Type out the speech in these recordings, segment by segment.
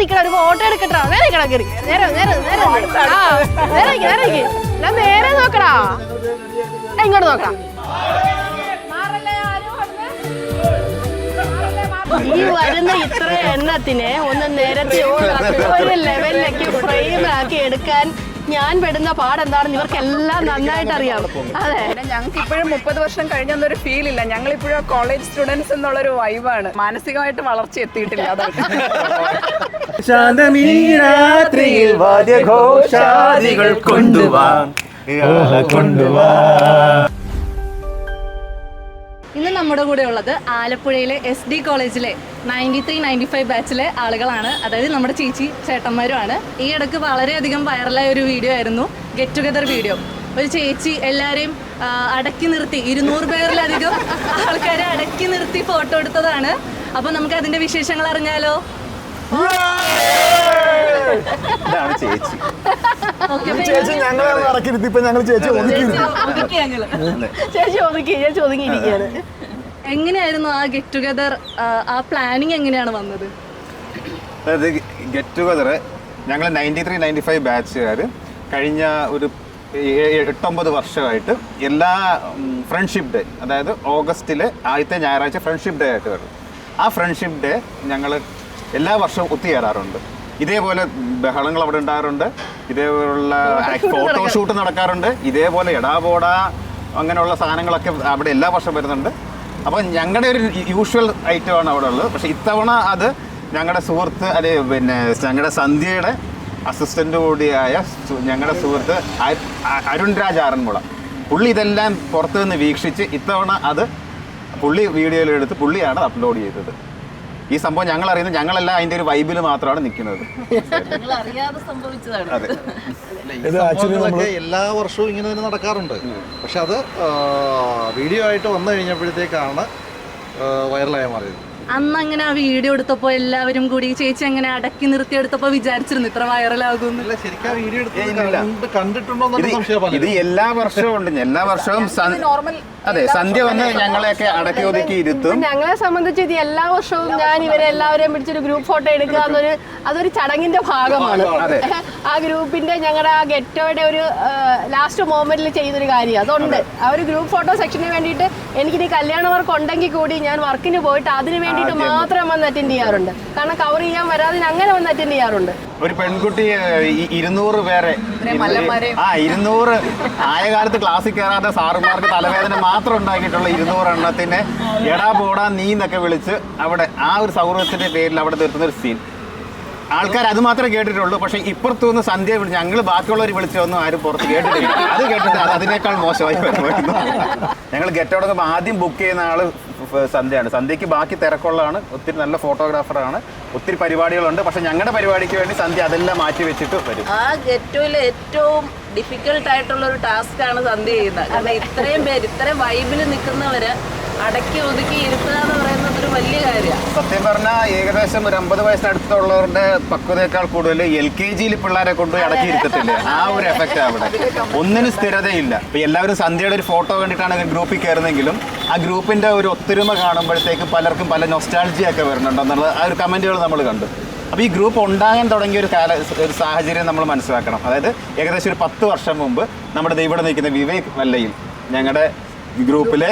നിക്കണ ഒരു ഫോട്ടോ എടുക്കട്ടാ. നേരെ കിടക്കറി നേരെ നേരെ നേരെ നേരെ നോക്കടാ. ഇങ്ങോട്ട് നോക്കാം. ഈ വരുന്ന ഇത്ര എണ്ണത്തിനെ ഒന്ന് നിരത്തി ഒരു ലെവലിലേക്ക് ഫ്രെയിമാക്കി എടുക്കാൻ ഞാൻ പെടുന്ന പാടെന്താണെന്ന് ഇവർക്കെല്ലാം നന്നായിട്ട് അറിയാം. അതെ, ഞങ്ങൾക്ക് ഇപ്പോഴും 30 വർഷം കഴിഞ്ഞൊന്നൊരു ഫീൽ ഇല്ല. ഞങ്ങൾ ഇപ്പോഴും കോളേജ് സ്റ്റുഡൻസ് എന്നുള്ളൊരു വൈബാണ്. മാനസികമായിട്ട് വളർച്ച എത്തിയിട്ടില്ല. രാത്രിയിൽ വാദ്യഘോഷാദികൾ കൊണ്ടുവാൻ. ഇന്ന് നമ്മുടെ കൂടെ ഉള്ളത് ആലപ്പുഴയിലെ SD കോളേജിലെ 93-95 ബാച്ചിലെ ആളുകളാണ്. അതായത് നമ്മുടെ ചേച്ചി ചേട്ടന്മാരുമാണ്. ഈ ഇടയ്ക്ക് വളരെയധികം വൈറലായ ഒരു വീഡിയോ ആയിരുന്നു, ഗെറ്റ് ടുഗദർ വീഡിയോ. ഒരു ചേച്ചി എല്ലാവരെയും അടക്കി നിർത്തി 200 പേരിലധികം ആൾക്കാരെ അടക്കി നിർത്തി ഫോട്ടോ എടുത്തതാണ്. അപ്പോൾ നമുക്ക് അതിൻ്റെ വിശേഷങ്ങൾ അറിഞ്ഞാലോ? ചേച്ചി ഒതുങ്ങിയിരിക്കുകയാണ്. എങ്ങനെയായിരുന്നു ആ ഗെറ്റ് ടുഗദർ? ആ പ്ലാനിങ് എങ്ങനെയാണ് വന്നത്? അതായത് ഗെറ്റ് ടുഗദർ ഞങ്ങൾ 93-95 ബാച്ചുകാർ കഴിഞ്ഞ ഒരു 8-9 വർഷമായിട്ട് എല്ലാ ഫ്രണ്ട്ഷിപ്പ് ഡേ, അതായത് ഓഗസ്റ്റിലെ ആദ്യത്തെ ഞായറാഴ്ച ഫ്രണ്ട്ഷിപ്പ് ഡേ ആയിട്ട് വരും. ആ ഫ്രണ്ട്ഷിപ്പ് ഡേ ഞങ്ങൾ എല്ലാ വർഷവും ഒത്തുചേരാറുണ്ട്. ഇതേപോലെ ബഹളങ്ങൾ അവിടെ ഉണ്ടാകാറുണ്ട്, ഇതേപോലുള്ള ഫോട്ടോഷൂട്ട് നടക്കാറുണ്ട്, ഇതേപോലെ എടാപോട അങ്ങനെയുള്ള സാധനങ്ങളൊക്കെ അവിടെ എല്ലാ വർഷവും വരുന്നുണ്ട്. അപ്പോൾ ഞങ്ങളുടെ ഒരു യൂഷ്വൽ ഐറ്റമാണ് അവിടെ ഉള്ളത്. പക്ഷേ ഇത്തവണ അത് ഞങ്ങളുടെ സുഹൃത്ത് പിന്നെ ഞങ്ങളുടെ സന്ധ്യയുടെ അസിസ്റ്റൻ്റ് കൂടിയായ ഞങ്ങളുടെ സുഹൃത്ത് അരുൺ രാജ് ആറന്മുള, പുള്ളി ഇതെല്ലാം പുറത്തു നിന്ന് വീക്ഷിച്ച് ഇത്തവണ അത് പുള്ളി വീഡിയോയിലെടുത്ത് പുള്ളിയാണ് അപ്ലോഡ് ചെയ്തത്. ഈ സംഭവം ഞങ്ങൾ അറിയുന്നത് ഞങ്ങളെല്ലാം അതിൻ്റെ ഒരു വൈബിൽ മാത്രമാണ് നിൽക്കുന്നത്. എല്ലാ വർഷവും ഇങ്ങനെ തന്നെ നടക്കാറുണ്ട്. പക്ഷെ അത് വീഡിയോ ആയിട്ട് വന്നു കഴിഞ്ഞപ്പോഴത്തേക്കാണ് വൈറലായി മാറിയത്. അന്ന് അങ്ങനെ ആ വീഡിയോ എടുത്തപ്പോൾ എല്ലാവരും കൂടി ചേച്ചി അങ്ങനെ അടക്കി നിർത്തി എടുത്തപ്പോൾ വിചാരിച്ചിരുന്നു ഇത്ര വൈറലാകും? ഇത് എല്ലാ വർഷവും ഉണ്ട്. എല്ലാ വർഷവും അതെ, സന്ധ്യ വന്ന് ഞങ്ങളെയൊക്കെ അടക്കി ഒതുക്കി ഇരുത്തും. ഞങ്ങളെ സംബന്ധിച്ച് ഇത് എല്ലാ വർഷവും ഞാൻ ഇവരെ എല്ലാവരെയും പിടിച്ചൊരു ഗ്രൂപ്പ് ഫോട്ടോ എടുക്കുക അതൊരു ചടങ്ങിന്റെ ഭാഗമാണ്. ആ ഗ്രൂപ്പിന്റെ ഞങ്ങളുടെ ആ ഗെറ്റോയുടെ ഒരു ലാസ്റ്റ് മൊമെന്റിൽ ചെയ്തൊരു കാര്യം അതുണ്ട്. ആ ഒരു ഗ്രൂപ്പ് ഫോട്ടോ സെക്ഷന് വേണ്ടിയിട്ട് എനിക്കിത് കല്യാണ വർക്ക് ഉണ്ടെങ്കിൽ കൂടി ഞാൻ വർക്കിന് പോയിട്ട് അതിന് വേണ്ടിയിട്ട് മാത്രം വന്ന് അറ്റൻഡ് ചെയ്യാറുണ്ട്. കാരണം കവർ ചെയ്യാൻ വരാതെ അങ്ങനെ വന്ന് അറ്റൻഡ് ചെയ്യാറുണ്ട്. ഒരു പെൺകുട്ടി 200 പേരെ 200 ആയ കാലത്ത് ക്ലാസ്സിൽ കയറാതെ സാറുമാർക്ക് തലവേദന മാത്രം ഉണ്ടാക്കിയിട്ടുള്ള 200 എണ്ണത്തിനെ എടാ പോടാ നീ എന്നൊക്കെ വിളിച്ച് അവിടെ ആ ഒരു സൗഹൃദത്തിന്റെ പേരിൽ അവിടെ തീർത്തുന്ന ഒരു സീൻ ആൾക്കാർ അത് മാത്രമേ കേട്ടിട്ടുള്ളൂ. പക്ഷെ ഇപ്പുറത്തു നിന്ന് സന്ധ്യ വിളിച്ച് ഞങ്ങൾ ബാക്കിയുള്ളവർ വിളിച്ചൊന്നും ആരും പുറത്ത് കേട്ടിട്ടില്ല. അത് കേട്ടിട്ട് അതിനേക്കാൾ മോശമായി വരുന്നു. ഞങ്ങൾ ഗെറ്റോടൊക്കെ ആദ്യം ബുക്ക് ചെയ്യുന്ന ആള് സന്ധ്യയാണ്. സന്ധ്യക്ക് ബാക്കി തിരക്കുള്ളതാണ്, ഒത്തിരി നല്ല ഫോട്ടോഗ്രാഫറാണ്, ഒത്തിരി പരിപാടികളുണ്ട്. പക്ഷെ ഞങ്ങളുടെ പരിപാടിക്ക് വേണ്ടി സന്ധ്യ അതെല്ലാം മാറ്റി വെച്ചിട്ട് വരും. ആ ഗെറ്റോയിലെ ഏറ്റവും ഡിഫിക്കൽട്ട് ആയിട്ടുള്ള ഒരു ടാസ്ക് ആണ് സന്ധ്യ ചെയ്യുന്നത്. കാരണം ഇത്രയും പേര് ഇത്രയും വൈബിൽ നിൽക്കുന്നവര് അടക്കി ഒതുക്കി ഇരുത്തുക എന്ന് പറയുന്നത് ഒരു വലിയ കാര്യമാണ്. സത്യം പറഞ്ഞാൽ ഏകദേശം ഒരു 50 വയസ്സിനടുത്തുള്ളവരുടെ പക്വതയേക്കാൾ കൂടുതൽ LKG പിള്ളേരെ കൊണ്ട് അടക്കി ഇരുത്തത്തില്ലേ, ആ ഒരു എഫക്റ്റ് അവിടെ. ഒന്നിനും സ്ഥിരതയില്ല. ഇപ്പൊ എല്ലാവരും സന്ധ്യയുടെ ഒരു ഫോട്ടോ കണ്ടിട്ടാണ് ഗ്രൂപ്പിൽ കയറുന്നെങ്കിലും ആ ഗ്രൂപ്പിന്റെ ഒരു ഒത്തൊരുമ കാണുമ്പോഴത്തേക്ക് പലർക്കും പല നൊസ്റ്റാൾജിയൊക്കെ വരുന്നുണ്ടെന്നുള്ള ആ ഒരു കമന്റുകൾ നമ്മൾ കണ്ടു. അപ്പോൾ ഈ ഗ്രൂപ്പ് ഉണ്ടാകാൻ തുടങ്ങിയ ഒരു സാഹചര്യം നമ്മൾ മനസ്സിലാക്കണം. അതായത് ഏകദേശം ഒരു 10 വർഷം മുമ്പ് നമ്മുടെ ഇവിടെ നിൽക്കുന്ന വിവേക് വല്ലയിൽ ഞങ്ങളുടെ ഗ്രൂപ്പിലെ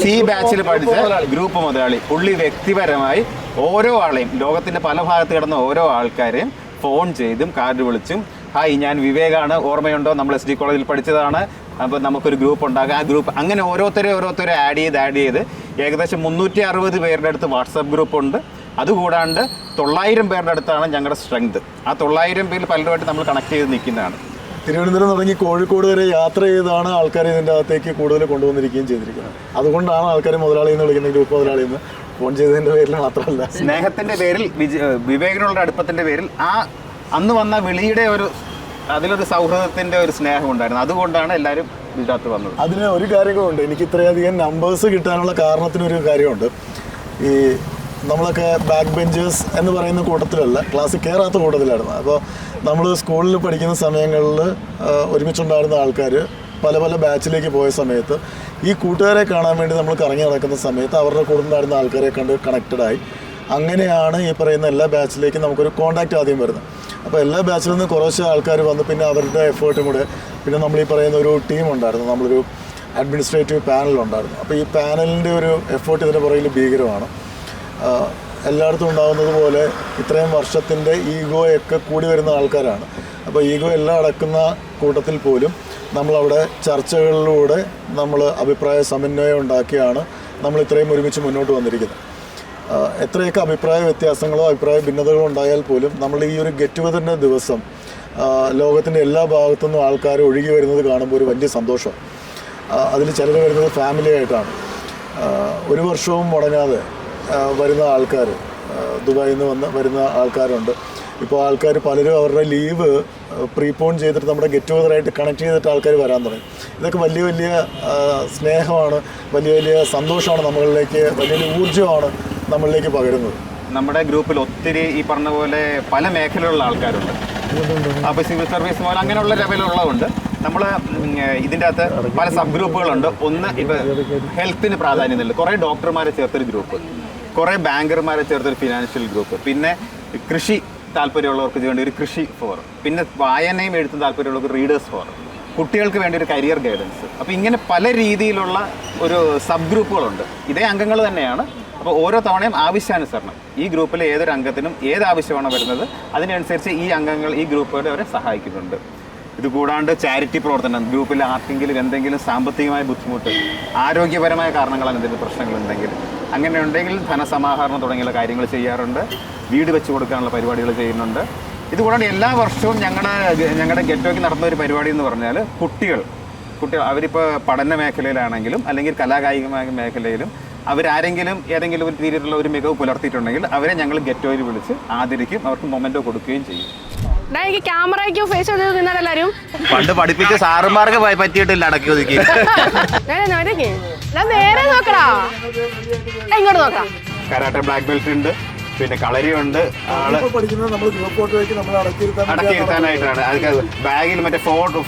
സി ബാച്ചിൽ പഠിച്ച ഗ്രൂപ്പ് മുതലാളി, പുള്ളി വ്യക്തിപരമായി ഓരോ ആളെയും ലോകത്തിന്റെ പല ഭാഗത്ത് കിടന്ന ഓരോ ആൾക്കാരെയും ഫോൺ ചെയ്തും കാർഡ് വിളിച്ചും ഹായ് ഞാൻ വിവേകാണ്, ഓർമ്മയുണ്ടോ, നമ്മൾ SD കോളേജിൽ പഠിച്ചതാണ്, അപ്പോൾ നമുക്കൊരു ഗ്രൂപ്പ് ഉണ്ടാക്കാം. ആ ഗ്രൂപ്പ് അങ്ങനെ ഓരോരുത്തരെ ആഡ് ചെയ്ത് ഏകദേശം 360 പേരുടെ അടുത്ത് വാട്സാപ്പ് ഗ്രൂപ്പ് ഉണ്ട്. അതുകൂടാണ്ട് 900 പേരുടെ അടുത്താണ് ഞങ്ങളുടെ സ്ട്രെങ്ത്. ആ 900 പേരിൽ പലരുമായിട്ട് നമ്മൾ കണക്ട് ചെയ്ത് നിൽക്കുന്നതാണ്. തിരുവനന്തപുരം തുടങ്ങി കോഴിക്കോട് വരെ യാത്ര ചെയ്താണ് ആൾക്കാർ ഇതിൻ്റെ അകത്തേക്ക് കൂടുതൽ കൊണ്ടുവന്നിരിക്കുകയും ചെയ്തിരിക്കുന്നത്. അതുകൊണ്ടാണ് ആൾക്കാർ മുതലാളി എന്ന് വിളിക്കുന്നത്, ഗ്രൂപ്പ് മുതലാളി എന്ന്. ഫോൺ ചെയ്തതിൻ്റെ പേരിൽ മാത്രമല്ല, സ്നേഹത്തിൻ്റെ പേരിൽ, വിവേകിനുള്ള അടുപ്പത്തിൻ്റെ പേരിൽ ആ അന്ന് വന്ന വിളിയുടെ അതിലൊരു സൗഹൃദത്തിൻ്റെ ഒരു സ്നേഹം ഉണ്ടായിരുന്നു. അതുകൊണ്ടാണ് എല്ലാവരും ഇതിനകത്ത് വന്നത്. അതിന് ഒരു കാര്യങ്ങളുണ്ട്. എനിക്ക് ഇത്രയധികം നമ്പേഴ്സ് കിട്ടാനുള്ള കാരണത്തിനൊരു കാര്യമുണ്ട്. ഈ നമ്മളൊക്കെ ബാക്ക് ബെഞ്ചേഴ്സ് എന്ന് പറയുന്ന കൂട്ടത്തിലല്ല, ക്ലാസ്സിൽ കയറാത്ത കൂട്ടത്തിലായിരുന്നു. അപ്പോൾ നമ്മൾ സ്കൂളിൽ പഠിക്കുന്ന സമയങ്ങളിൽ ഒരുമിച്ചുണ്ടായിരുന്ന ആൾക്കാർ പല പല ബാച്ചിലേക്ക് പോയ സമയത്ത് ഈ കൂട്ടുകാരെ കാണാൻ വേണ്ടി നമ്മൾ കറങ്ങി നടക്കുന്ന സമയത്ത് അവരുടെ കൂടെ ഉണ്ടായിരുന്ന ആൾക്കാരെ കണ്ട് കണക്റ്റഡായി. അങ്ങനെയാണ് ഈ പറയുന്ന എല്ലാ ബാച്ചിലേക്കും നമുക്കൊരു കോൺടാക്റ്റ് ആദ്യം വരുന്നത്. അപ്പോൾ എല്ലാ ബാച്ചിൽ നിന്ന് കുറച്ച് ആൾക്കാർ വന്ന് പിന്നെ അവരുടെ എഫേർട്ടും കൂടെ പിന്നെ നമ്മൾ ഈ പറയുന്ന ഒരു ടീം ഉണ്ടായിരുന്നു, നമ്മളൊരു അഡ്മിനിസ്ട്രേറ്റീവ് പാനൽ ഉണ്ടായിരുന്നു. അപ്പോൾ ഈ പാനലിൻ്റെ ഒരു എഫേർട്ട് ഇതിൻ്റെ പുറകിൽ ഭീകരമാണ്. എല്ലായിടത്തും ഉണ്ടാകുന്നത് പോലെ ഇത്രയും വർഷത്തിൻ്റെ ഈഗോയൊക്കെ കൂടി വരുന്ന ആൾക്കാരാണ്. അപ്പോൾ ഈഗോ എല്ലാം അടക്കുന്ന കൂട്ടത്തിൽ പോലും നമ്മളവിടെ ചർച്ചകളിലൂടെ നമ്മൾ അഭിപ്രായ സമന്വയം ഉണ്ടാക്കിയാണ് നമ്മൾ ഇത്രയും ഒരുമിച്ച് മുന്നോട്ട് വന്നിരിക്കുന്നത്. എത്രയൊക്കെ അഭിപ്രായ വ്യത്യാസങ്ങളോ അഭിപ്രായ ഭിന്നതകളോ ഉണ്ടായാൽ പോലും നമ്മൾ ഈ ഒരു ഗെറ്റ് ടുഗദറിൻ്റെ ദിവസം ലോകത്തിൻ്റെ എല്ലാ ഭാഗത്തുനിന്നും ആൾക്കാർ ഒഴുകി വരുന്നത് കാണുമ്പോൾ ഒരു വലിയ സന്തോഷമാണ്. അതിൽ ചിലർ വരുന്നത് ഫാമിലി ആയിട്ടാണ്. ഒരു വർഷവും മുടങ്ങാതെ വരുന്ന ആൾക്കാർ, ദുബായിൽ നിന്ന് വരുന്ന ആൾക്കാരുണ്ട്. ഇപ്പോൾ ആൾക്കാർ പലരും അവരുടെ ലീവ് പ്രീപോൺ ചെയ്തിട്ട് നമ്മുടെ ഗെറ്റ് ടുഗദറായിട്ട് കണക്ട് ചെയ്തിട്ട് ആൾക്കാർ വരാൻ തുടങ്ങി. ഇതൊക്കെ വലിയ വലിയ സ്നേഹമാണ്, വലിയ വലിയ സന്തോഷമാണ്, നമ്മളിലേക്ക് വലിയൊരു ഊർജ്ജമാണ് നമ്മളിലേക്ക് പകരുന്നത്. നമ്മുടെ ഗ്രൂപ്പിൽ ഒത്തിരി ഈ പറഞ്ഞ പോലെ പല മേഖലയിലുള്ള ആൾക്കാരുണ്ട്. അപ്പോൾ സിവിൽ സർവീസ് പോലെ അങ്ങനെയുള്ള ലെവലുള്ളതുകൊണ്ട് നമ്മൾ ഇതിൻ്റെ അകത്ത് പല സബ് ഗ്രൂപ്പുകളുണ്ട്. ഒന്ന് ഇപ്പോൾ ഹെൽത്തിന് പ്രാധാന്യം നൽകും, കുറേ ഡോക്ടർമാരെ ചേർത്തൊരു ഗ്രൂപ്പ്, കുറേ ബാങ്കർമാരെ ചേർത്തൊരു ഫിനാൻഷ്യൽ ഗ്രൂപ്പ്, പിന്നെ കൃഷി താല്പര്യമുള്ളവർക്ക് വേണ്ടി ഒരു കൃഷി ഫോറം, പിന്നെ വായനയും എഴുത്തും താല്പര്യമുള്ളവർക്ക് റീഡേഴ്സ് ഫോറം, കുട്ടികൾക്ക് വേണ്ടി ഒരു കരിയർ ഗൈഡൻസ്. അപ്പോൾ ഇങ്ങനെ പല രീതിയിലുള്ള ഒരു സബ് ഗ്രൂപ്പുകളുണ്ട്. ഇതേ അംഗങ്ങൾ തന്നെയാണ്. അപ്പോൾ ഓരോ തവണയും ആവശ്യാനുസരണം ഈ ഗ്രൂപ്പിലെ ഏതൊരു അംഗത്തിനും ഏത് ആവശ്യമാണോ വരുന്നത് അതിനനുസരിച്ച് ഈ അംഗങ്ങൾ ഈ ഗ്രൂപ്പുകളെ അവരെ സഹായിക്കുന്നുണ്ട്. ഇതുകൂടാണ്ട് ചാരിറ്റി പ്രവർത്തനം, ഗ്രൂപ്പിൽ ആർക്കെങ്കിലും എന്തെങ്കിലും സാമ്പത്തികമായ ബുദ്ധിമുട്ട്, ആരോഗ്യപരമായ കാരണങ്ങളാൽ എന്തെങ്കിലും പ്രശ്നങ്ങളുണ്ടെങ്കിൽ അങ്ങനെ ഉണ്ടെങ്കിൽ ധനസമാഹരണം തുടങ്ങിയുള്ള കാര്യങ്ങൾ ചെയ്യാറുണ്ട്. വീട് വെച്ച് കൊടുക്കാനുള്ള പരിപാടികൾ ചെയ്യുന്നുണ്ട്. ഇതുകൂടാണ്ട് എല്ലാ വർഷവും ഞങ്ങളുടെ ഗെറ്റോയ്ക്ക് നടത്തുന്ന ഒരു പരിപാടി എന്ന് പറഞ്ഞാൽ കുട്ടികൾ അവരിപ്പോൾ പഠന മേഖലയിലാണെങ്കിലും അല്ലെങ്കിൽ കലാകായിക മേഖലയിലും അവരാരെങ്കിലും ഏതെങ്കിലും ഒരു രീതിയിലുള്ള ഒരു മികവ് പുലർത്തിയിട്ടുണ്ടെങ്കിൽ അവരെ ഞങ്ങൾ ഗെറ്റോയിൽ വിളിച്ച് ആദരിക്കും, അവർക്ക് മൊമെൻറ്റോ കൊടുക്കുകയും ചെയ്യും. എനിക്ക് ക്യാമറയ്ക്ക് ഫേസ് ചെയ്ത് നിന്നാൽ എല്ലാവരും പണ്ട് പഠിപ്പിച്ച സാറുമാർക്ക് പറ്റിയിട്ടില്ല അടക്കി ഒതുക്കി. നേരെ നോക്കടാ, ഇങ്ങോട്ട് നോക്കാം. കരാട്ടെ ബ്ലാക്ക് ബെൽറ്റ് ഉണ്ട്, പിന്നെ കളരിയുണ്ട്. പഠിക്കുന്നത് നമ്മൾ ഗ്രൂപ്പ് ഫോട്ടോയ്ക്ക് നമ്മൾ അടക്കിയിരുത്താനായിട്ടാണ്. അതൊക്കെ ബാഗിൽ മറ്റേ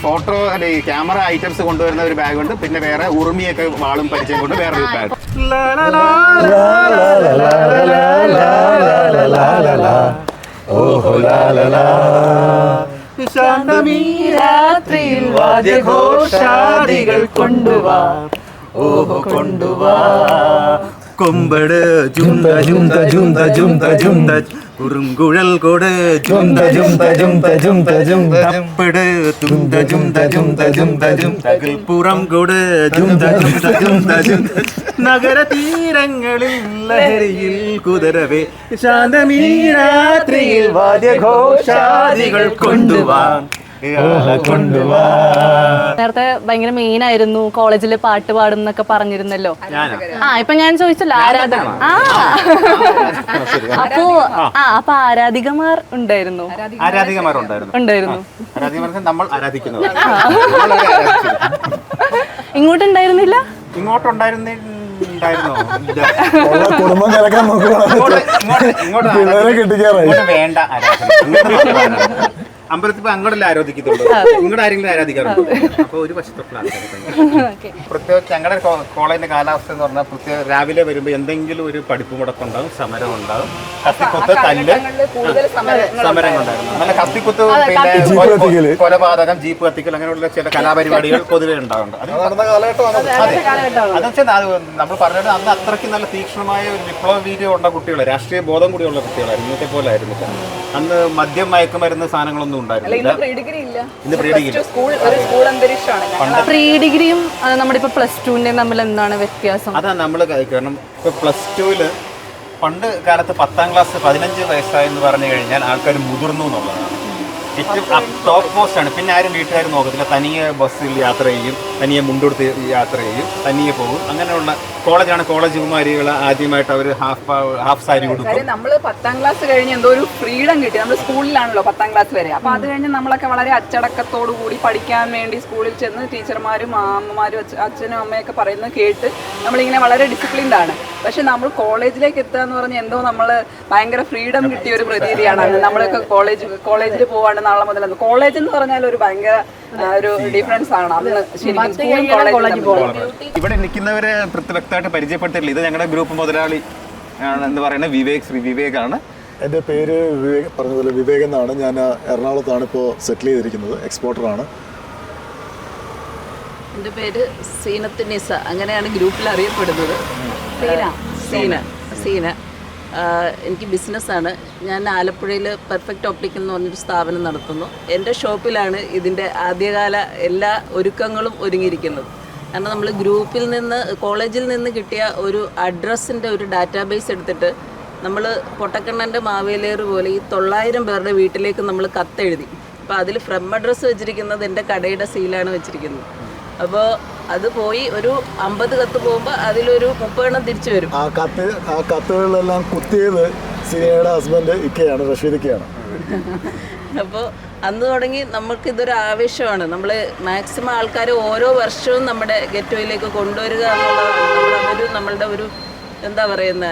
ഫോട്ടോ അല്ലെ ക്യാമറ ഐറ്റംസ് കൊണ്ടുവരുന്ന ഒരു ബാഗുണ്ട്. പിന്നെ വേറെ ഉറുമിയൊക്കെ വാളും പരിചയം കൊണ്ട് വേറൊരു ബാഗ്. രാത്രിയിൽ വാദ്യഘോഷാദികൾ കൊണ്ടുവാ, ഓഹോ കൊണ്ടുവാ. കൊമ്പട് ജുന്ത ജുന്ത ജുന്ത ജുന്ത ജുന്ത കുറുങ്കുഴൽ കൊട് ജുന്ത ജുന്ത ജുന്ത ജുന്ത ജുന്ത തപ്പട് തുന്ത ജുന്ത ജുന്ത ജുന്ത ജുന്ത പുറം കൊട് ജുന്ത ജുന്ത ജുന്ത ജുന്ത നഗര തീരങ്ങളിൽ ലഹരിയിൽ കുതിരവേ ശാന്തമീ രാത്രിയിൽ വാദ്യഘോഷാദികൾ കൊണ്ടുവാൻ നേരത്തെ ഭയങ്കര മെയിൻ ആയിരുന്നു, കോളേജിൽ പാട്ട് പാടും എന്നൊക്കെ പറഞ്ഞിരുന്നല്ലോ. ഇപ്പൊ ഞാൻ ചോദിച്ചല്ലോ ആരാധക. അപ്പൊ ആരാധികമാർ ഉണ്ടായിരുന്നു. ഉണ്ടായിരുന്നു. നമ്മൾ ആരാധിക്കുന്നത് ഇങ്ങോട്ടുണ്ടായിരുന്നില്ല. കുടുംബം കലക്കാൻ നോക്കുകയാണ്, കിട്ടിക്കാറായി. വേണ്ട അമ്പലത്തിൽ അങ്ങോട്ടല്ലേ ആരാധിക്കത്തുള്ളൂ, ഇങ്ങോട്ട് ആരെങ്കിലും ആരാധിക്കാറുണ്ട്. അപ്പോൾ ഒരു വശത്തുള്ള പ്രത്യേകിച്ച് ഞങ്ങളുടെ കോളേജിന്റെ കാലാവസ്ഥ എന്ന് പറഞ്ഞാൽ പ്രത്യേക രാവിലെ വരുമ്പോൾ എന്തെങ്കിലും ഒരു പഠിപ്പ് മുടക്കുണ്ടാകും, സമരം ഉണ്ടാകും, കത്തിക്കുത്ത്, തല്ല്, സമരങ്ങളുണ്ടായിരുന്നു. അങ്ങനെ കത്തിക്കുത്ത്, പിന്നെ കൊലപാതകം, ജീപ്പ് കത്തിക്കൽ, അങ്ങനെയുള്ള ചില കലാപരിപാടികൾ പൊതുവെ ഉണ്ടാകുന്നുണ്ട്. അതെന്ന് വെച്ചാൽ നമ്മൾ പറഞ്ഞത് അന്ന് അത്രയ്ക്ക് നല്ല തീക്ഷ്ണമായ ഒരു വിപ്ലവ വീര്യം ഉള്ള കുട്ടികൾ, രാഷ്ട്രീയ ബോധം കൂടിയുള്ള കുട്ടികളായിരുന്നു. ഇന്നത്തെ പോലെ ആയിരുന്നില്ല. അന്ന് മദ്യം മയക്കുമരുന്ന് സാധനങ്ങളൊന്നും ഉണ്ടായിരുന്നില്ല. പ്രീ ഡിഗ്രിയും നമ്മുടെ ഇപ്പൊ പ്ലസ് ടുവിന്റെ തമ്മിൽ എന്താണ് വ്യത്യാസം? അതാ നമ്മൾ കാരണം ഇപ്പൊ പ്ലസ് ടുവില് പണ്ട് കാലത്ത് 10ാം ക്ലാസ് 15 വയസ്സായെന്ന് പറഞ്ഞു കഴിഞ്ഞാൽ ആൾക്കാർ മുതിർന്നു എന്നുള്ളതാണ്. ഏറ്റവും ടോപ്പ് പോസ്റ്റ് ആണ്. പിന്നെ ആരും വീട്ടുകാർ നോക്കത്തില്ല. തനിയെ ബസ്സിൽ യാത്ര ചെയ്യും, തനിയെ മുണ്ടെടുത്ത് യാത്ര ചെയ്യും, തനിയെ പോകും. അങ്ങനെയുള്ള കോളേജാണ്. കോളേജ് കുമാരികൾ ആദ്യമായിട്ട് അവർ ഹാഫ് സാരി കൊടുക്കും. നമ്മൾ 10ാം ക്ലാസ് കഴിഞ്ഞ് എന്തോ ഒരു ഫ്രീഡം കിട്ടി. നമ്മൾ സ്കൂളിലാണല്ലോ 10ാം ക്ലാസ് വരെ. അപ്പോൾ അത് കഴിഞ്ഞ് നമ്മളൊക്കെ വളരെ അച്ചടക്കത്തോടു കൂടി പഠിക്കാൻ വേണ്ടി സ്കൂളിൽ ചെന്ന് ടീച്ചർമാരും അമ്മമാരും അച്ഛനും അമ്മയൊക്കെ പറയുന്നത് കേട്ട് നമ്മളിങ്ങനെ വളരെ ഡിസിപ്ലിൻഡ് ആണ്. പക്ഷെ നമ്മൾ കോളേജിലേക്ക് എത്തുക എന്ന് പറഞ്ഞാൽ എന്തോ നമ്മൾ ഭയങ്കര ഫ്രീഡം കിട്ടിയ ഒരു പ്രതീതിയാണ്. നമ്മളൊക്കെ കോളേജിൽ പോവാണ്ട് നാളെ മുതൽ കോളേജ് എന്ന് പറഞ്ഞാൽ ഒരു ഭയങ്കര ഒരു ഡിഫറൻസ് ആണ്. അന്ന് ശരിക്കും ഇവിടെ നിൽക്കുന്നവരെ വ്യക്തമായിട്ട് പരിചയപ്പെട്ടിട്ടില്ല. ഇത് ഞങ്ങളുടെ ഗ്രൂപ്പ് മുതലാളി എന്ന് പറയുന്നത് വിവേക് ആണ്. എൻ്റെ പേര് വിവേക്, പറഞ്ഞതുപോലെ വിവേക് എന്നാണ്. ഞാൻ എറണാകുളത്താണ് ഇപ്പോൾ സെറ്റിൽ ചെയ്തിരിക്കുന്നത്, എക്സ്പോർട്ടറാണ്. എൻ്റെ പേര് സീനത്ത് നിസ, അങ്ങനെയാണ് ഗ്രൂപ്പിൽ അറിയപ്പെടുന്നത്. സീന. എനിക്ക് ബിസിനസ്സാണ്. ഞാൻ ആലപ്പുഴയിൽ പെർഫെക്റ്റ് ഓപ്റ്റിക്കൽ എന്ന് പറഞ്ഞൊരു സ്ഥാപനം നടത്തുന്നു. എൻ്റെ ഷോപ്പിലാണ് ഇതിൻ്റെ ആദ്യകാല എല്ലാ ഒരുക്കങ്ങളും ഒരുങ്ങിയിരിക്കുന്നത്. കാരണം നമ്മൾ ഗ്രൂപ്പിൽ നിന്ന്, കോളേജിൽ നിന്ന് കിട്ടിയ ഒരു അഡ്രസ്സിൻ്റെ ഒരു ഡാറ്റാബേസ് എടുത്തിട്ട് നമ്മൾ പൊട്ടക്കണ്ണൻ്റെ മാവേലിയർ പോലെ ഈ 900 പേരുടെ വീട്ടിലേക്ക് നമ്മൾ കത്തെഴുതി. അപ്പോൾ അതിൽ ഫ്രം അഡ്രസ്സ് വെച്ചിരിക്കുന്നത് എൻ്റെ കടയുടെ സീലാണ് വെച്ചിരിക്കുന്നത്. അപ്പോൾ അത് പോയി ഒരു 50 കത്ത് പോകുമ്പോൾ അതിലൊരു 30 എണ്ണം തിരിച്ചു വരും. ആ കത്തുകളിലെല്ലാം കുത്തിയത് സിനിയുടെ ഹസ്ബൻഡ് ഇക്കയാണ്, റഷീദ്. അപ്പോൾ അന്ന് തുടങ്ങി നമുക്കിതൊരു ആവേശമാണ്. നമ്മൾ മാക്സിമം ആൾക്കാരെ ഓരോ വർഷവും നമ്മുടെ ഗെറ്റോയിലേക്ക് കൊണ്ടുവരിക എന്നുള്ളതാണ് നമ്മളുടെ ഒരു എന്താ പറയുന്ന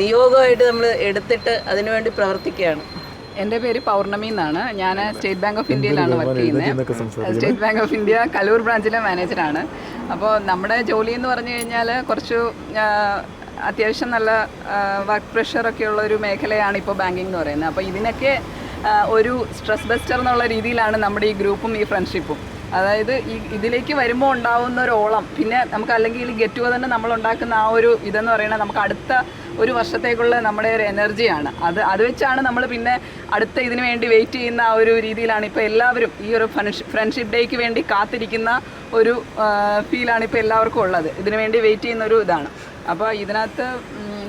നിയോഗമായിട്ട് നമ്മൾ എടുത്തിട്ട് അതിനുവേണ്ടി പ്രവർത്തിക്കുകയാണ്. എൻ്റെ പേര് പൗർണമി എന്നാണ്. ഞാൻ സ്റ്റേറ്റ് ബാങ്ക് ഓഫ് ഇന്ത്യയിലാണ് വർക്ക് ചെയ്യുന്നത്. State Bank of India Kaloor ബ്രാഞ്ചിലെ മാനേജറാണ്. അപ്പോൾ നമ്മുടെ ജോലി എന്ന് പറഞ്ഞു കഴിഞ്ഞാൽ കുറച്ച് അത്യാവശ്യം നല്ല വർക്ക് പ്രഷറൊക്കെ ഉള്ള ഒരു മേഖലയാണ് ഇപ്പോൾ ബാങ്കിങ് എന്ന് പറയുന്നത്. അപ്പോൾ ഇതിനൊക്കെ ഒരു സ്ട്രെസ് ബസ്റ്റർ എന്നുള്ള രീതിയിലാണ് നമ്മുടെ ഈ ഗ്രൂപ്പും ഈ ഫ്രണ്ട്ഷിപ്പും. അതായത് ഇതിലേക്ക് വരുമ്പോൾ ഉണ്ടാവുന്ന ഒരു ഓളം, പിന്നെ നമുക്ക് അല്ലെങ്കിൽ ഗെറ്റ് ടുഗദറിന് നമ്മൾ ഉണ്ടാക്കുന്ന ആ ഒരു ഇതെന്ന് പറയുന്നത് നമുക്ക് അടുത്ത ഒരു വർഷത്തേക്കുള്ള നമ്മുടെ ഒരു എനർജിയാണ്. അത് വെച്ചാണ് നമ്മൾ പിന്നെ അടുത്ത ഇതിന് വേണ്ടി വെയിറ്റ് ചെയ്യുന്ന ആ ഒരു രീതിയിലാണ് ഇപ്പോൾ എല്ലാവരും ഈ ഒരു ഫ്രണ്ട്ഷിപ്പ് ഡേക്ക് വേണ്ടി കാത്തിരിക്കുന്ന ഒരു ഫീലാണ് ഇപ്പോൾ എല്ലാവർക്കും ഉള്ളത്. ഇതിനു വേണ്ടി വെയിറ്റ് ചെയ്യുന്ന ഒരു ഇതാണ്. അപ്പോൾ ഇതിനകത്ത്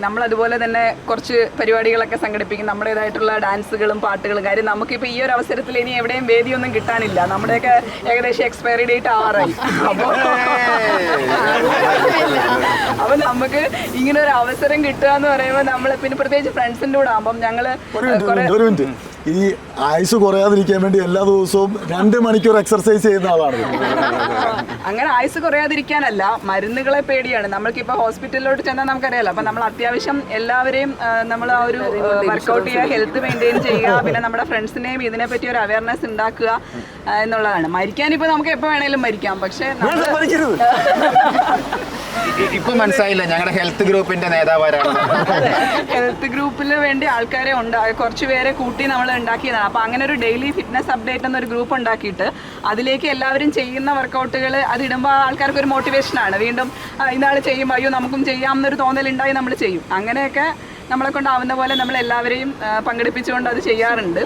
നമ്മളതുപോലെ തന്നെ കുറച്ച് പരിപാടികളൊക്കെ സംഘടിപ്പിക്കും, നമ്മുടേതായിട്ടുള്ള ഡാൻസുകളും പാട്ടുകളും. കാര്യം നമുക്കിപ്പോൾ ഈ ഒരു അവസരത്തിൽ ഇനി എവിടെയും വേദിയൊന്നും കിട്ടാനില്ല. നമ്മുടെയൊക്കെ ഏകദേശം എക്സ്പയറി ഡേറ്റ് ആവാറായി. അപ്പോൾ നമുക്ക് ഇങ്ങനെ ഒരു അവസരം കിട്ടുക എന്ന് പറയുമ്പോൾ നമ്മൾ പിന്നെ പ്രത്യേകിച്ച് ഫ്രണ്ട്സിൻ്റെ കൂടെ ആകുമ്പം ഞങ്ങൾ ഈ ആയുസ് കുറയാതിരിക്കാൻ വേണ്ടി എല്ലാ ദിവസവും 2 മണിക്കൂർ എക്സർസൈസ് ചെയ്യുന്ന ആളാണ്. അങ്ങനെ ആയുസ് കുറയാതിരിക്കാനല്ല, മരുന്നുകളെ പേടിയാണ്. നമ്മൾക്കിപ്പോൾ ഹോസ്പിറ്റലിലോട്ട് ചെന്നാൽ നമുക്കറിയാലോ. അപ്പം നമ്മൾ അത്യാവശ്യം എല്ലാവരെയും നമ്മൾ ആ ഒരു വർക്കൗട്ട് ചെയ്യുക, ഹെൽത്ത് മെയിൻറ്റെയിൻ ചെയ്യുക, പിന്നെ നമ്മുടെ ഫ്രണ്ട്സിനെയും ഇതിനെപ്പറ്റി ഒരു അവയർനെസ് ഉണ്ടാക്കുക എന്നുള്ളതാണ്. മരിക്കാനിപ്പോൾ നമുക്ക് എപ്പോൾ വേണേലും മരിക്കാം, പക്ഷേ ഇപ്പൊ മനസ്സിലായില്ല ഞങ്ങളുടെ ഹെൽത്ത് ഗ്രൂപ്പിന്റെ നേതാവാരാണ്. ഹെൽത്ത് ഗ്രൂപ്പിൽ വേണ്ടി ആൾക്കാരെ കുറച്ച് പേരെ കൂട്ടി നമ്മൾ ഉണ്ടാക്കിയതാണ്. അപ്പോൾ അങ്ങനെ ഒരു ഡെയിലി ഫിറ്റ്നസ് അപ്ഡേറ്റ് എന്നൊരു ഗ്രൂപ്പ് ഉണ്ടാക്കിയിട്ട് അതിലേക്ക് എല്ലാവരും ചെയ്യുന്ന വർക്കൗട്ടുകൾ അതിടുമ്പോൾ ആൾക്കാർക്ക് ഒരു മോട്ടിവേഷനാണ്. വീണ്ടും ഇന്നാൾ ചെയ്യുമ്പോൾ അയ്യോ നമുക്കും ചെയ്യാമെന്നൊരു തോന്നലുണ്ടായി നമ്മൾ ചെയ്യും. അങ്ങനെയൊക്കെ നമ്മളെ കൊണ്ടാവുന്ന പോലെ നമ്മൾ എല്ലാവരെയും പങ്കെടുപ്പിച്ചുകൊണ്ട് അത് ചെയ്യാറുണ്ട്.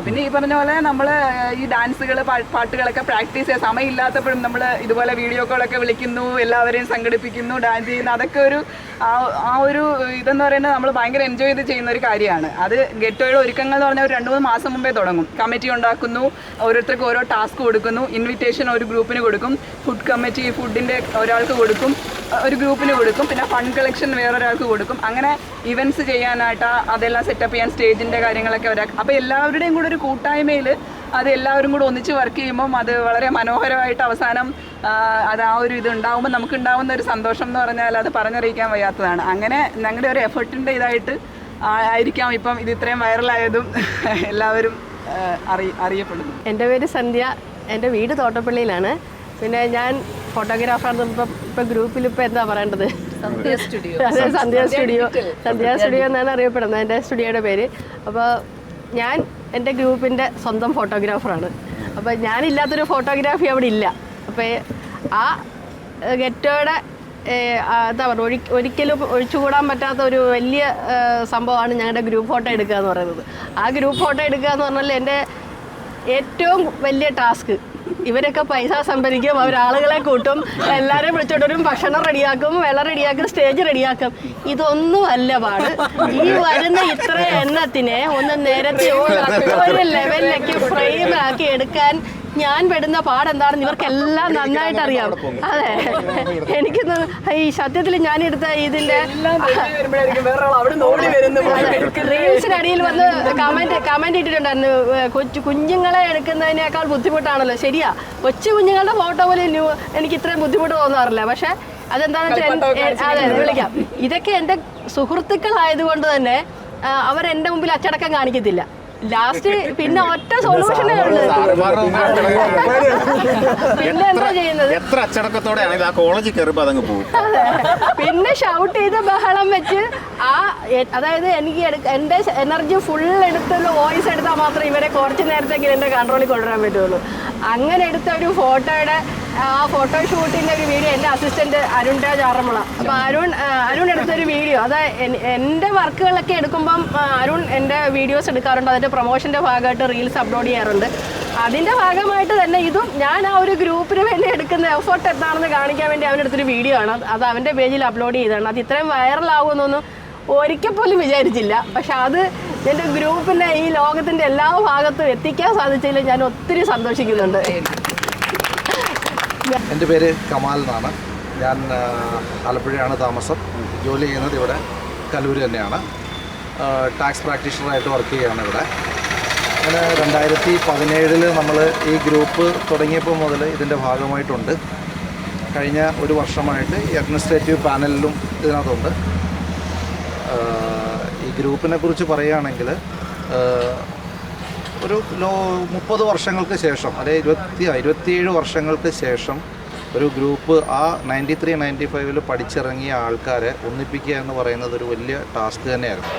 പിന്നെ ഈ പറഞ്ഞ പോലെ നമ്മൾ ഈ ഡാൻസുകൾ പാട്ടുകളൊക്കെ പ്രാക്ടീസ് ചെയ്യാൻ സമയമില്ലാത്തപ്പോഴും നമ്മൾ ഇതുപോലെ വീഡിയോ കോളൊക്കെ വിളിക്കുന്നു, എല്ലാവരെയും സംഘടിപ്പിക്കുന്നു, ഡാൻസ് ചെയ്യുന്നു. അതൊക്കെ ഒരു ആ ഒരു ഇതെന്ന് പറയുന്നത് നമ്മൾ ഭയങ്കര എൻജോയ് ചെയ്ത് ചെയ്യുന്ന ഒരു കാര്യമാണ്. അത് ഗെറ്റോയുടെ ഒരുക്കങ്ങൾ എന്ന് പറഞ്ഞാൽ ഒരു 2-3 മാസം മുമ്പേ തുടങ്ങും. കമ്മിറ്റി ഉണ്ടാക്കുന്നു, ഓരോരുത്തർക്ക് ഓരോ ടാസ്ക് കൊടുക്കുന്നു, ഇൻവിറ്റേഷൻ ഒരു ഗ്രൂപ്പിന് കൊടുക്കും, ഫുഡ് കമ്മിറ്റി ഫുഡിൻ്റെ ഒരാൾക്ക് കൊടുക്കും, ഒരു ഗ്രൂപ്പിന് കൊടുക്കും, പിന്നെ ഫണ്ട് കളക്ഷൻ വേറൊരാൾക്ക് കൊടുക്കും. അങ്ങനെ ഇവൻറ്റ്സ് ചെയ്യാനായിട്ട് അതെല്ലാം സെറ്റപ്പ് ചെയ്യാൻ സ്റ്റേജിൻ്റെ കാര്യങ്ങളൊക്കെ ഒരാൾക്ക്. അപ്പോൾ എല്ലാവരുടെയും കൂടെ ഒരു കൂട്ടായ്മയിൽ അത് എല്ലാവരും കൂടെ ഒന്നിച്ച് വർക്ക് ചെയ്യുമ്പം അത് വളരെ മനോഹരമായിട്ട് അവസാനം അത് ആ ഒരു ഇത് ഉണ്ടാകുമ്പോൾ നമുക്കുണ്ടാകുന്ന ഒരു സന്തോഷം എന്ന് പറഞ്ഞാൽ അത് പറഞ്ഞറിയിക്കാൻ വയ്യാത്തതാണ്. അങ്ങനെ ഞങ്ങളുടെ ഒരു എഫേർട്ടിൻ്റെ ഇതായിട്ട് ആയിരിക്കാം ഇപ്പം ഇത് ഇത്രയും വൈറലായതും എല്ലാവരും അറിയപ്പെടുന്നു. എൻ്റെ പേര് സന്ധ്യ, എൻ്റെ വീട് തോട്ടപ്പള്ളിയിലാണ്. പിന്നെ ഞാൻ ഫോട്ടോഗ്രാഫർ. ഇപ്പം ഗ്രൂപ്പിൽ ഇപ്പം എന്താ പറയേണ്ടത്, സന്ധ്യ സ്റ്റുഡിയോ. അതെ, സന്ധ്യ സ്റ്റുഡിയോ എന്നാണ് അറിയപ്പെടുന്നത് എൻ്റെ സ്റ്റുഡിയോയുടെ പേര്. അപ്പോൾ ഞാൻ എൻ്റെ ഗ്രൂപ്പിൻ്റെ സ്വന്തം ഫോട്ടോഗ്രാഫറാണ്. അപ്പോൾ ഞാനില്ലാത്തൊരു ഫോട്ടോഗ്രാഫി അവിടെ ഇല്ല. അപ്പോൾ ആ ഗെറ്റോയുടെ എന്താ പറയുക, ഒരിക്കലും ഒഴിച്ചുകൂടാൻ പറ്റാത്ത ഒരു വലിയ സംഭവമാണ് ഞങ്ങളുടെ ഗ്രൂപ്പ് ഫോട്ടോ എടുക്കുക എന്ന് പറയുന്നത്. ആ ഗ്രൂപ്പ് ഫോട്ടോ എടുക്കുക എന്ന് പറഞ്ഞാൽ എൻ്റെ ഏറ്റവും വലിയ ടാസ്ക്. ഇവരൊക്കെ പൈസ സംഭരിക്കും, അവരാളുകളെ കൂട്ടും, എല്ലാവരെയും വിളിച്ചോട്ടും ഭക്ഷണം റെഡിയാക്കും, വെള്ളം റെഡിയാക്കും, സ്റ്റേജ് റെഡിയാക്കും. ഇതൊന്നും അല്ല പാട്. ഈ വരുന്ന ഇത്ര എണ്ണത്തിനെ ഒന്ന് നിരത്തി ഒരു ലെവലിലേക്ക് ഫ്രെയിമാക്കി എടുക്കാൻ ഞാൻ പെടുന്ന പാടെന്താണെന്ന് ഇവർക്കെല്ലാം നന്നായിട്ട് അറിയാം. അതെ, എനിക്ക് ഈ സത്യത്തിൽ ഞാനെടുത്ത ഇതിൻ്റെ റീൽസിനടിയിൽ വന്ന് കമന്റ് ഇട്ടിട്ടുണ്ടായിരുന്നു, കുഞ്ഞുങ്ങളെ എടുക്കുന്നതിനേക്കാൾ ബുദ്ധിമുട്ടാണല്ലോ. ശരിയാ, കൊച്ചു കുഞ്ഞുങ്ങളുടെ ഫോട്ടോ പോലും എനിക്ക് ഇത്രയും ബുദ്ധിമുട്ട് തോന്നാറില്ല. പക്ഷെ അതെന്താണെന്ന് വെച്ചാൽ അതെ വിളിക്കാം, ഇതൊക്കെ എൻ്റെ സുഹൃത്തുക്കളായതുകൊണ്ട് തന്നെ അവരെൻ്റെ മുമ്പിൽ അച്ചടക്കം കാണിക്കത്തില്ല. ലാസ്റ്റ് പിന്നെ ഒറ്റ സൊല്യൂഷനേ ഉള്ളൂ. പിന്നെ എന്താ ചെയ്യുന്നത്? എത്ര അച്ചടക്കത്തോടെയാണെങ്കിൽ ആ കോളേജിൽ കയറുമ്പോൾ അതങ്ങ് പോകും. പിന്നെ ഷൗട്ട് ചെയ്ത് ബഹളം വെച്ച് അതായത് എനിക്ക് എൻ്റെ എനർജി ഫുൾ എടുത്തുള്ള വോയിസ് എടുത്താൽ മാത്രമേ ഇവരെ കുറച്ച് നേരത്തേക്ക് എൻ്റെ കൺട്രോളിൽ കൊണ്ടുവരാൻ പറ്റുള്ളൂ. അങ്ങനെ എടുത്ത ഒരു ഫോട്ടോയുടെ ആ ഫോട്ടോ ഷൂട്ടിൻ്റെ ഒരു വീഡിയോ എൻ്റെ അസിസ്റ്റന്റ് അരുൺ രാജ് ആറന്മുള. അപ്പോൾ അരുൺ എടുത്തൊരു വീഡിയോ, അത് എൻ്റെ വർക്കുകളൊക്കെ എടുക്കുമ്പം അരുൺ എൻ്റെ വീഡിയോസ് എടുക്കാറുണ്ട്. അതിൻ്റെ പ്രൊമോഷൻ്റെ ഭാഗമായിട്ട് റീൽസ് അപ്ലോഡ് ചെയ്യാറുണ്ട്. അതിൻ്റെ ഭാഗമായിട്ട് തന്നെ ഇതും ഞാൻ ആ ഒരു ഗ്രൂപ്പിന് വേണ്ടി എടുക്കുന്ന എഫേർട്ട് എന്താണെന്ന് കാണിക്കാൻ വേണ്ടി അവനെടുത്തൊരു വീഡിയോ ആണ്. അത് അവൻ്റെ പേജിൽ അപ്ലോഡ് ചെയ്തതാണ്. അത് ഇത്രയും വൈറലാകുമെന്നൊന്നും ഒരിക്കൽ പോലും വിചാരിച്ചില്ല. പക്ഷെ അത് എൻ്റെ ഗ്രൂപ്പിൻ്റെ ഈ ലോകത്തിൻ്റെ എല്ലാ ഭാഗത്തും എത്തിക്കാൻ സാധിച്ചതിൽ ഞാൻ ഒത്തിരി സന്തോഷിക്കുന്നുണ്ട്. എൻ്റെ പേര് കമാൽ എന്നാണ്. ഞാൻ ആലപ്പുഴയാണ് താമസം. ജോലി ചെയ്യുന്നത് ഇവിടെ കലൂര് തന്നെയാണ്. ടാക്സ് പ്രാക്ടീഷണറായിട്ട് വർക്ക് ചെയ്യുകയാണ് ഇവിടെ. അങ്ങനെ 2017 നമ്മൾ ഈ ഗ്രൂപ്പ് തുടങ്ങിയപ്പോൾ മുതൽ ഇതിൻ്റെ ഭാഗമായിട്ടുണ്ട്. കഴിഞ്ഞ ഒരു വർഷമായിട്ട് ഈ അഡ്മിനിസ്ട്രേറ്റീവ് പാനലിലും ഇതിനകത്തുണ്ട്. ഈ ഗ്രൂപ്പിനെ കുറിച്ച് പറയുകയാണെങ്കിൽ ഒരു 30 വർഷങ്ങൾക്ക് ശേഷം, അതായത് 27 വർഷങ്ങൾക്ക് ശേഷം ഒരു ഗ്രൂപ്പ് ആ 93-95 പഠിച്ചിറങ്ങിയ ആൾക്കാരെ ഒന്നിപ്പിക്കുക എന്ന് പറയുന്നത് ഒരു വലിയ ടാസ്ക് തന്നെയായിരുന്നു.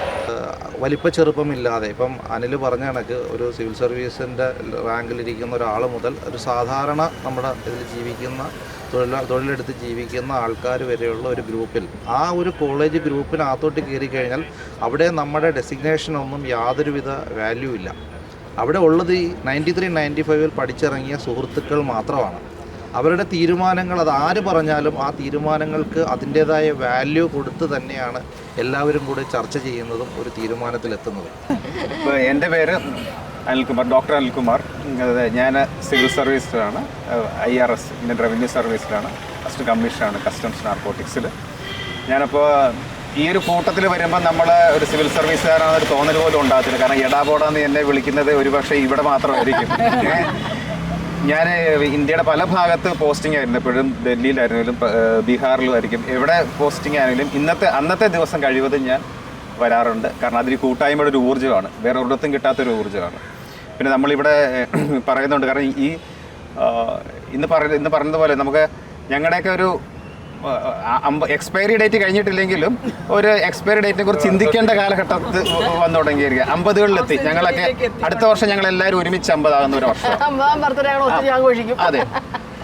വലിപ്പ ചെറുപ്പമില്ലാതെ, ഇപ്പം അനിൽ പറഞ്ഞ കണക്ക് ഒരു സിവിൽ സർവീസിൻ്റെ റാങ്കിലിരിക്കുന്ന ഒരാൾ മുതൽ ഒരു സാധാരണ നമ്മുടെ ഇതിൽ ജീവിക്കുന്ന തൊഴിലെടുത്ത് ജീവിക്കുന്ന ആൾക്കാർ വരെയുള്ള ഒരു ഗ്രൂപ്പിൽ, ആ ഒരു കോളേജ് ഗ്രൂപ്പിനകത്തോട്ട് കയറി കഴിഞ്ഞാൽ അവിടെ നമ്മുടെ ഡെസിഗ്നേഷനൊന്നും യാതൊരുവിധ വാല്യൂ ഇല്ല. അവിടെ ഉള്ളത് ഈ 93-95 പഠിച്ചിറങ്ങിയ സുഹൃത്തുക്കൾ മാത്രമാണ്. അവരുടെ തീരുമാനങ്ങൾ അത് ആര് പറഞ്ഞാലും ആ തീരുമാനങ്ങൾക്ക് അതിൻ്റേതായ വാല്യൂ കൊടുത്ത് തന്നെയാണ് എല്ലാവരും കൂടെ ചർച്ച ചെയ്യുന്നതും ഒരു തീരുമാനത്തിലെത്തുന്നതും. ഇപ്പോൾ എൻ്റെ പേര് അനിൽകുമാർ, ഡോക്ടർ അനിൽകുമാർ. ഞാൻ സിവിൽ സർവീസിലാണ്, IRS ഇന്ത്യൻ റവന്യൂ സർവീസിലാണ്, ഫസ്റ്റ് കമ്മീഷനാണ് കസ്റ്റംസ് നാർക്കോട്ടിക്സിൽ. ഞാനപ്പോൾ ഈ ഒരു കൂട്ടത്തിൽ വരുമ്പോൾ നമ്മൾ ഒരു സിവിൽ സർവീസുകാരാണെന്നൊരു തോന്നൽ പോലും ഉണ്ടാകത്തില്ല. കാരണം എടാപോടാന്ന് എന്നെ വിളിക്കുന്നത് ഒരുപക്ഷെ ഇവിടെ മാത്രമായിരിക്കും. ഞാൻ ഇന്ത്യയുടെ പല ഭാഗത്ത് പോസ്റ്റിംഗ് ആയിരുന്നു. എപ്പോഴും ഡൽഹിയിലായിരുന്നെങ്കിലും ബീഹാറിലും ആയിരിക്കും. എവിടെ പോസ്റ്റിംഗ് ആണെങ്കിലും അന്നത്തെ ദിവസം കഴിവതും ഞാൻ വരാറുണ്ട്. കാരണം അതൊരു കൂട്ടായ്മയുടെ ഒരു ഊർജ്ജമാണ്, വേറെ ഒരിടത്തും കിട്ടാത്തൊരു ഊർജ്ജമാണ്. പിന്നെ നമ്മളിവിടെ പറയുന്നുണ്ട്, കാരണം ഈ ഇന്ന് പറഞ്ഞതുപോലെ നമുക്ക് ഞങ്ങളുടെയൊക്കെ ഒരു എക്സ്പയറി ഡേറ്റ് കഴിഞ്ഞിട്ടില്ലെങ്കിലും ഒരു എക്സ്പയറി ഡേറ്റിനെ കുറിച്ച് ചിന്തിക്കേണ്ട കാലഘട്ടത്തിൽ വന്നു തുടങ്ങിയിരിക്കുക. 50കളിലെത്തി. ഞങ്ങളൊക്കെ അടുത്ത വർഷം ഞങ്ങൾ എല്ലാവരും ഒരുമിച്ച് 50 ആകുന്ന ഒരു വർഷം. അതെ.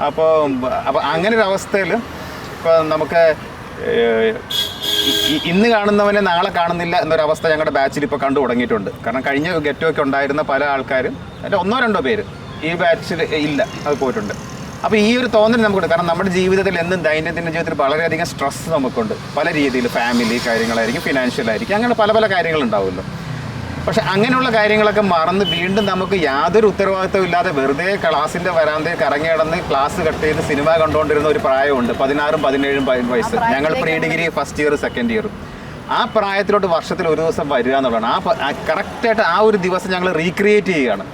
അപ്പോൾ അങ്ങനെ ഒരു അവസ്ഥയിൽ ഇപ്പോൾ നമുക്ക് ഇന്ന് കാണുന്നവനെ നാളെ കാണുന്നില്ല എന്നൊരവസ്ഥ ഞങ്ങളുടെ ബാച്ചിൽ ഇപ്പോൾ കണ്ടു തുടങ്ങിയിട്ടുണ്ട്. കാരണം കഴിഞ്ഞ ഗെറ്റൊക്കെ ഉണ്ടായിരുന്ന പല ആൾക്കാരും, അതിൽ 1-2 പേര് ഈ ബാച്ചിൽ ഇല്ല, അത് പോയിട്ടുണ്ട്. അപ്പോൾ ഈ ഒരു തോന്നൽ നമുക്കുണ്ട്. കാരണം നമ്മുടെ ജീവിതത്തിൽ എന്നും ദൈനംദിന ജീവിതത്തിൽ വളരെയധികം സ്ട്രെസ് നമുക്കുണ്ട്. പല രീതിയിൽ ഫാമിലി കാര്യങ്ങളായിരിക്കും, ഫിനാൻഷ്യലായിരിക്കും, അങ്ങനെ പല പല കാര്യങ്ങളുണ്ടാവുമല്ലോ. പക്ഷെ അങ്ങനെയുള്ള കാര്യങ്ങളൊക്കെ മറന്ന് വീണ്ടും നമുക്ക് യാതൊരു ഉത്തരവാദിത്വം ഇല്ലാതെ വെറുതെ ക്ലാസ്സിൻ്റെ വരാന്തയിൽ കറങ്ങി നടന്ന് ക്ലാസ് കട്ട് ചെയ്ത് സിനിമ കണ്ടുകൊണ്ടിരുന്ന ഒരു പ്രായമുണ്ട്. 16-17 വയസ്സ്. ഞങ്ങൾ pre degree first year second year. ആ പ്രായത്തിലോട്ട് വർഷത്തിൽ ഒരു ദിവസം വരിക എന്നുള്ളതാണ്. കറക്റ്റായിട്ട് ആ ഒരു ദിവസം ഞങ്ങൾ റീക്രിയേറ്റ് ചെയ്യുകയാണ്.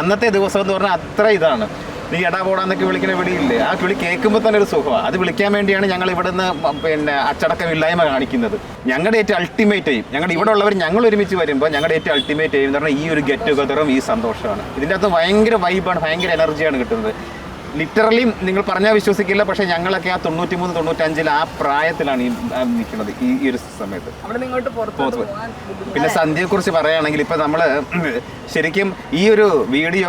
അന്നത്തെ ദിവസം എന്ന് പറഞ്ഞാൽ അത്ര ഇതാണ്. നീ എടാ പോടാന്നൊക്കെ വിളിക്കുന്ന വിളിയില്ലേ, ആ വിളി കേൾക്കുമ്പോൾ തന്നെ ഒരു സുഖമാണ്. അത് വിളിക്കാൻ വേണ്ടിയാണ് ഞങ്ങൾ ഇവിടുന്ന് പിന്നെ അച്ചടക്കമില്ലായ്മ കാണിക്കുന്നത്. ഞങ്ങളുടെ ഏറ്റവും അൾട്ടിമേറ്റ് ചെയ്യും, ഞങ്ങളുടെ ഇവിടെ ഉള്ളവർ ഞങ്ങൾ ഒരുമിച്ച് വരുമ്പോൾ ഞങ്ങളുടെ ഏറ്റവും അൾട്ടിമേറ്റ് ചെയ്യും എന്ന് പറഞ്ഞാൽ ഈ ഒരു ഗെറ്റ് ടുഗദറും ഈ സന്തോഷമാണ്. ഇതിൻ്റെ അകത്ത് ഭയങ്കര വൈബാണ്, ഭയങ്കര എനർജിയാണ് കിട്ടുന്നത്. ലിറ്ററലി നിങ്ങൾ പറഞ്ഞാൽ വിശ്വസിക്കില്ല, പക്ഷേ ഞങ്ങളൊക്കെ ആ 93-95 ആ പ്രായത്തിലാണ് ഈ നിൽക്കുന്നത് ഈ ഒരു സമയത്ത്. പിന്നെ സന്ധ്യയെക്കുറിച്ച് പറയുകയാണെങ്കിൽ ഇപ്പം നമ്മൾ ശരിക്കും ഈ ഒരു വീഡിയോ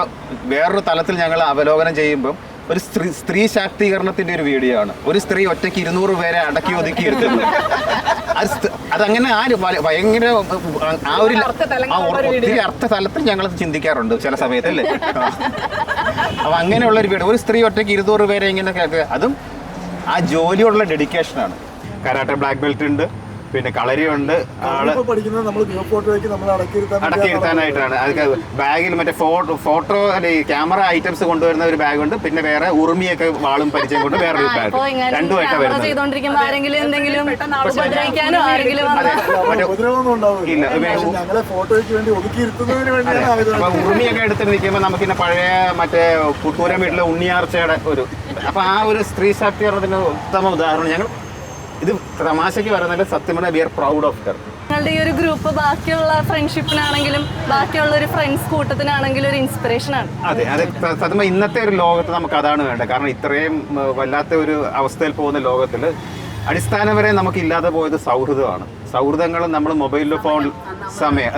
വേറൊരു തലത്തിൽ ഞങ്ങൾ അവലോകനം ചെയ്യുമ്പം ഒരു സ്ത്രീ ശാക്തീകരണത്തിൻ്റെ ഒരു വീഡിയോ ആണ്. ഒരു സ്ത്രീ ഒറ്റയ്ക്ക് 200 പേരെ അടക്കി ഒതുക്കി എടുക്കുന്നത്. അതങ്ങനെ ഭയങ്കര ആ ഒരു ഒത്തിരി അർത്ഥ തലത്തിൽ ഞങ്ങൾ ചിന്തിക്കാറുണ്ട് ചില സമയത്തല്ലേ. അപ്പം അങ്ങനെയുള്ളൊരു വീഡിയോ, ഒരു സ്ത്രീ ഒറ്റയ്ക്ക് 200 പേരെ ഇങ്ങനെ കേൾക്കുക, അതും ആ ജോലിയോടുള്ള ഡെഡിക്കേഷനാണ്. കരാട്ടെ ബ്ലാക്ക് ബെൽറ്റ് ഉണ്ട്, പിന്നെ കളരിയുണ്ട്. അടക്കിയിരുത്താനായിട്ടാണ്. അത് ബാഗിൽ മറ്റേ ഫോട്ടോ അല്ലെ ക്യാമറ ഐറ്റംസ് കൊണ്ടുവരുന്ന ഒരു ബാഗുണ്ട്. പിന്നെ വേറെ ഉറുമിയൊക്കെ വാളും പരിചയം കൊണ്ട് വേറൊരു ബാഗ്. രണ്ടുമായിട്ടാണ് വരുന്നത്. ഉറുമിയൊക്കെ എടുത്തിട്ട് നിൽക്കുമ്പോൾ നമുക്കിന്നെ പഴയ മറ്റേ പുത്തൂരം വീട്ടിലെ ഉണ്ണിയാർച്ചയുടെ ഒരു, അപ്പൊ ആ ഒരു സ്ത്രീ ശാക്തീകരണത്തിന് ഉത്തമ ഉദാഹരണം. ഞങ്ങൾ ഇത് തമാശയ്ക്ക് പറയുന്നത് സത്യം പറഞ്ഞാൽ we are proud of her. ഞങ്ങളുടെ ഈ ഒരു ഗ്രൂപ്പ് ബാക്കിയുള്ള ഫ്രണ്ട്ഷിപ്പിനാണെങ്കിലും ബാക്കിയുള്ള ഒരു ഫ്രണ്ട്സ് കൂട്ടത്തിനാണെങ്കിലും ഒരു ഇൻസ്പിറേഷൻ ആണ്. അതെ അതെ, സത്യം ഇന്നത്തെ ഒരു ലോകത്ത് നമുക്ക് അതാണ് വേണ്ടത്. കാരണം ഇത്രയും വല്ലാത്ത ഒരു അവസ്ഥയിൽ പോകുന്ന ലോകത്തിൽ അടിസ്ഥാനപരം നമുക്ക് ഇല്ലാതെ പോയത് സൗഹൃദമാണ്. സൗഹൃദങ്ങൾ നമ്മൾ മൊബൈൽ ഫോൺ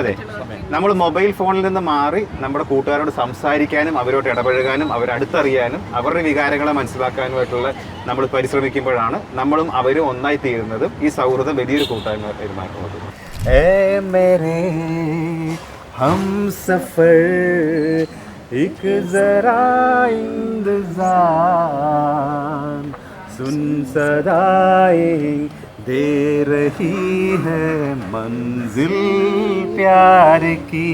അതെ, നമ്മൾ മൊബൈൽ ഫോണിൽ നിന്ന് മാറി നമ്മുടെ കൂട്ടുകാരോട് സംസാരിക്കാനും അവരോട് ഇടപഴകാനും അവരടുത്തറിയാനും അവരുടെ വികാരങ്ങളെ മനസ്സിലാക്കാനുമായിട്ടുള്ള നമ്മൾ പരിശ്രമിക്കുമ്പോഴാണ് നമ്മളും അവരും ഒന്നായി തീരുന്നതും ഈ സൗഹൃദം വലിയൊരു കൂട്ടായ്മ തീരുമാനിക്കുന്നത്. सुन सदाएं दे रही है मंजिल प्यार की.